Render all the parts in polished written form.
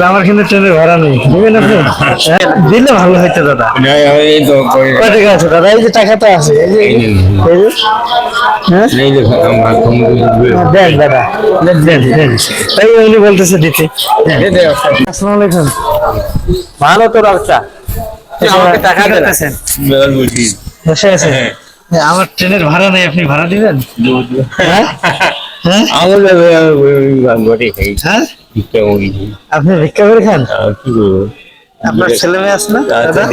আমার কিন্তু ট্রেনের ভাড়া নেই, দিবেন আপনি? দিলে ভালো হইতো দাদা। কয় টাকা আছে দাদা? এই যে টাকা তো আছে, এই যে হ্যাঁ দেন দাদা, দেন দেন দেন। তাই উনি বলতেছে দিতে। আসসালামু আলাইকুম। ভালো তো ব্যবসা, টাকা দিতেছেন, বসে আছেন। আমার ট্রেনের ভাড়া নেই, আপনি ভাড়া দিবেন? হ্যাঁ হ্যাঁ, আপনি ভিক্ষা করে খান? আপনার ছেলে মেয়ে আছে না দাদা?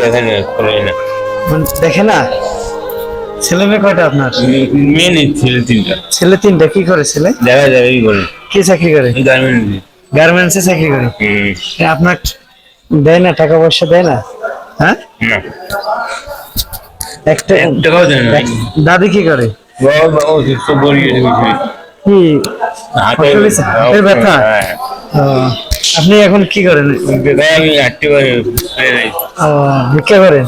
দেখে না? ছেলে মেয়ে কয়টা আপনার? মেয়ে নেই, ছেলে তিনটা। ছেলে তিনটা। কি করে ছেলে? দেখা যাবে করে কি চাকরি করে? গার্মেন্টসে চাকরি করে। আপনার দেয় না, টাকা পয়সা দেয় না? হ্যাঁ, একটা টাকাও দেয় না। দাদি কি করে? কি হাতের ব্যথা? আপনি এখন কি করেন? ভিক্ষা করেন?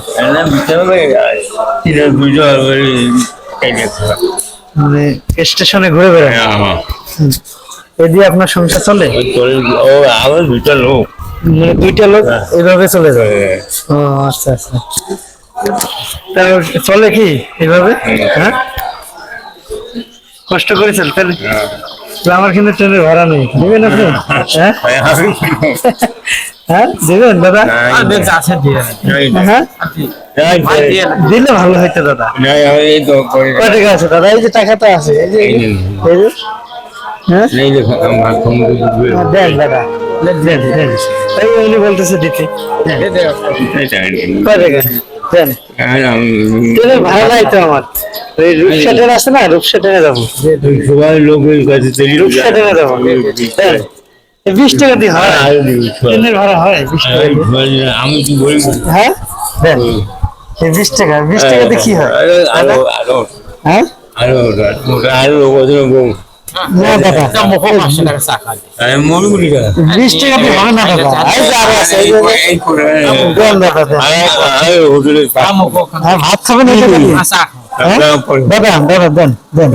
মানে স্টেশনে ঘুরে বেড়ান? এ দিয়ে আপনার সংসার চলে? আমার দুইটা লোক, মানে দুইটা লোক এইভাবে চলে যায়? ও আচ্ছা আচ্ছা। তাহলে চলে কি এইভাবে? হ্যাঁ, কষ্ট করেছেন তাহলে? আমার কিন্তু ট্রেনের ভাড়া নেই, দিবেন আপনি? হ্যাঁ হ্যাঁ, দিবেন দাদা? হ্যাঁ, দিলে ভালো হইতো দাদা। কয় টাকা আছে দাদা? এই যে টাকা তো আছে, এই যে হ্যাঁ দেন দাদা, দেন দেন। তাই উনি বলতেছে দিতে। কয় টাকা দেন? ট্রেনের ভাড়া নাই তো আমার। ওই রূপসা ট্রেন আছে না, রূপসা ট্রেনে যাবো। সবাই লোকের কাছে রূপসা ট্রেনে যাবো। 20 টাকা দিয়ে হয় ট্রেনের ভাড়া? হয় 20 টাকা দিয়ে? আমি কি বলি? হ্যাঁ দেন। 20 টাকা, 20 টাকাতে কি হয়? হ্যাঁ না দাদা, 20 টাকা দিয়ে হবে না দাদা। এই যে আরো আছে, এই যে দেন দাদা, দেন। হ্যাঁ, ভাত খাবেন এই টাকা দিয়ে? দাদা দাদা দেন দেন।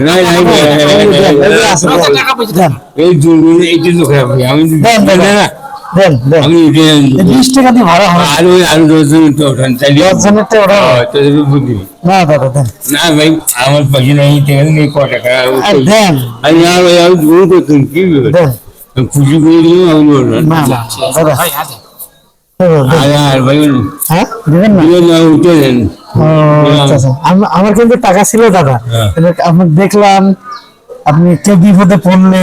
দেন দেন। 20 টাকা দিয়ে ভাড়া হয়? আরো 10 জনের তো 10 জনের তো ওরা বুদ্ধি না দাদা, দেন। না ভাই, আমার পয়সা নেই, ক টাকা দেন। আমি জোর করতাম কি দেন। খুশি করে দিলাম। আমি না না দাদা, আর ভাই হ্যাঁ দিবেন না? উঠে দেন। আচ্ছা আচ্ছা। আমার কিন্তু টাকা ছিল দাদা, আমি দেখলাম আপনি কেউ বিপদে পড়লে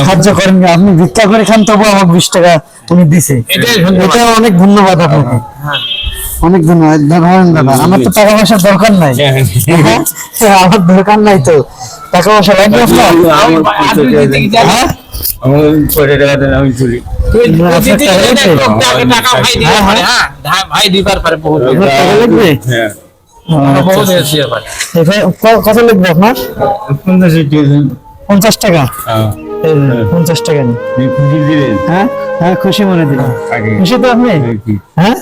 সাহায্য করেন, আপনি ভিক্ষা করে খান, তবু আমার 20 টাকা উনি দিছে। এটা অনেক ধন্যবাদ আপনাকে, অনেক ধন্যবাদ দাদা। আমার তো টাকা পয়সার দরকার নাই, আমার দরকার নাই তো। টাকা পয়সা লাগবে আপনার? হ্যাঁ, আমি চলি। কত লাগবে আপনার? 50 টাকা? 50 টাকা নেই? হ্যাঁ হ্যাঁ, খুশি মনে দিলাম। খুশি তো আপনি? হ্যাঁ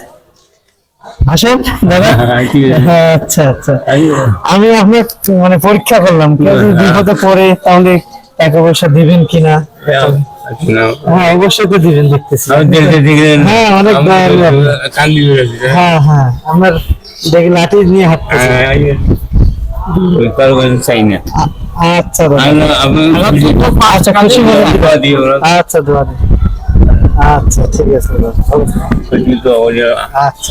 আসেন দাদা। আচ্ছা আচ্ছা, আমি আপনার মানে পরীক্ষা করলাম, কেউ যদি বিপদে পড়ে তাহলে টাকা পয়সা দিবেন কিনা। হ্যাঁ অবশ্যই তো দিবেন, দেখতেছি। হ্যাঁ অনেক হ্যাঁ হ্যাঁ, আমার দেখি লাঠি নিয়ে হাঁটতেছি। চাই না। আচ্ছা আচ্ছা, খুশি মনে। আচ্ছা দোয়া দিন। আচ্ছা ঠিক আছে দাদা। আচ্ছা।